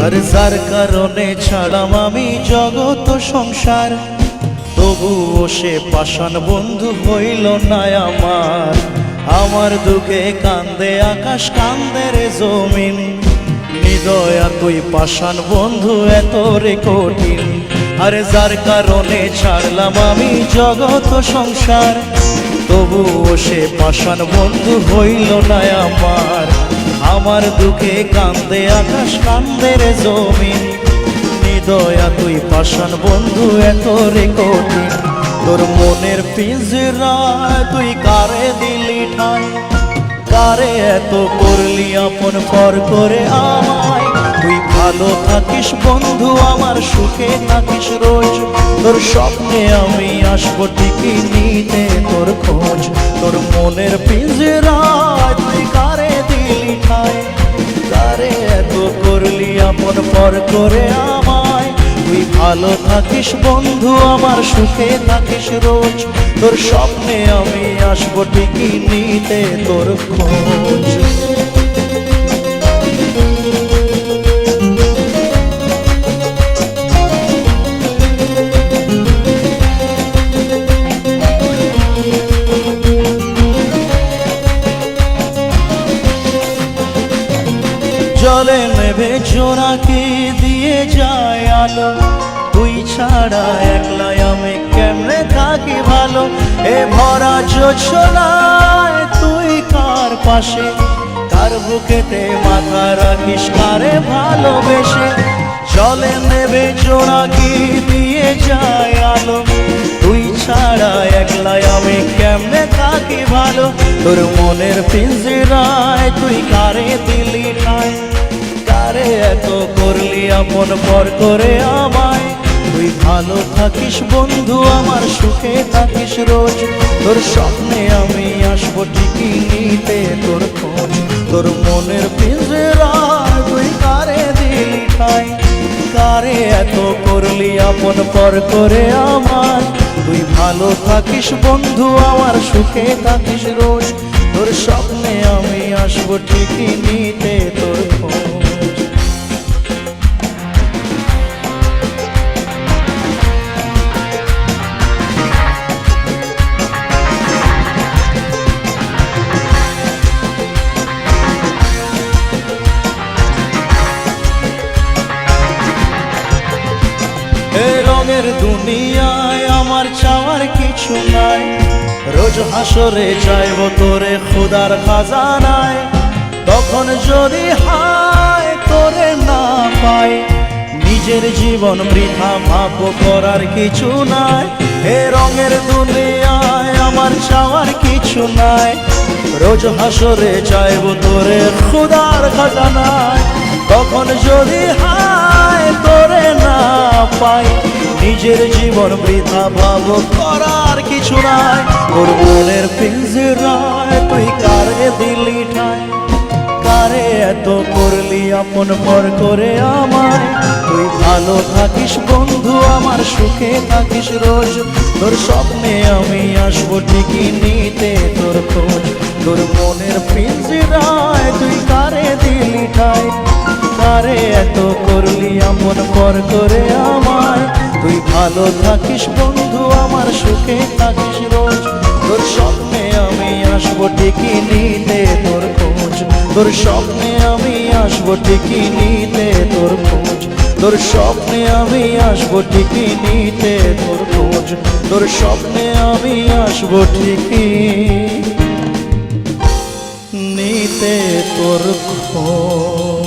আর যার কারণে ছাড়াম আমি জগৎ সংসার, তবুও সে পাষাণ বন্ধু হইল না আমার। আমার দুঃখে কান্দে আকাশ, কান্দে রে জমিন, হৃদয়া তুই পাষাণ বন্ধু এত রে কঠিন। আরে যার কারণে ছাড়লাম আমি জগৎ সংসার, তবুও সে পাষাণ বন্ধু হইল না আমার। আমার দুঃখে কান্দে আকাশ, কান্দে রে জমিন, হৃদয়া তুই পাষাণ বন্ধু এত রে কঠিন। তোর মনের পিঞ্জরা তুই কারে দিলি ঠাই, কারে এত করলি আপন পর করে আমায়। তুই ভালো থাকিস বন্ধু আমার, সুখে থাকিস রোজ, তোর স্বপ্নে আমি আসবো ঠিকই নিতে তোর খোঁজ। তোর মনের পিঞ্জরায় তুই কারে দিলি ঠাই, কারে এত করলি আপন পর করে আমায়। তুই ভালো থাকিস বন্ধু আমার, সুখে থাকিস রোজ, তোর স্বপ্নে আমি আসবো ঠিকই নিতে তোর খোঁজ। জলে নেভে জোনাকি দিয়ে যায় আলো, তুই ছাড়া একলা আমি কেমনে থাকি ভালো। এ ভরা জোছনায় তুই কার পাশে, কার বুকেতে মাথা রাখিস কারে ভালোবেসে। জলে নেভে জোনাকি দিয়ে যায় আলো, তুই ছাড়া একলা আমি কেমনে থাকি ভালো। তোর মনের পিঞ্জরায় তুই কারে দিলি ঠাই, কারে এত করলি আপন পর করে আমায়। তুই ভালো থাকিস বন্ধু আমার, সুখে থাকিস রোজ, তোর স্বপ্নে আমি আসবো ঠিকই নিতে তোর খোঁজ। তোর মনের পিঞ্জরায় তুই কারে দিলি ঠাই, কারে এত করলি আপন পর করে আমার। তুই ভালো থাকিস বন্ধু আমার, সুখে থাকিস রোজ, তোর স্বপ্নে আমি আসবো ঠিকই নিতে তোর খোঁজ। রঙের দুনিয়ায় আমার চাওয়ার কিছু নাই, রোজ হাসরে চাইব তোরে খোদার খাজানায়। তখন যদি হায় তোরে না পাই, নিজের জীবন বৃথা ভাববো করার কিছু নাই। এ রঙের দুনিয়ায় আমার চাওয়ার কিছু নাই, রোজ হাসরে চাইব তোরে খোদার খাজানায়। তখন যদি হায় তোরে না পাই, নিজের জীবন বৃথা ভাব করার কিছু নাই। তোর মনের পিঞ্জরায় তুই কারে দিলি ঠাই, কারে এত করলি আপন পর করে আমায়। তুই ভালো থাকিস বন্ধু আমার, সুখে থাকিস রোজ, তোর স্বপ্নে আমি আসবো ঠিকই নিতে তোর খোঁজ। তোর মনের পিঞ্জরায় তুই কারে দিলি ঠাই, কারে এত করলি আপন পর করে আমায়। তুই ভালো থাকিস বন্ধু আমার, সুখে থাকিস রোজ, তোর স্বপ্নে আমি আসবো ঠিকই নিতে তোর খোঁজ। তোর স্বপ্নে আমি আসবো ঠিকই নিতে তোর খোঁজ, তোর স্বপ্নে আমি আসবো ঠিকই নিতে তোর খোঁজ। তোর স্বপ্নে আমি আসবো ঠিকই নিতে তোর খোঁজ।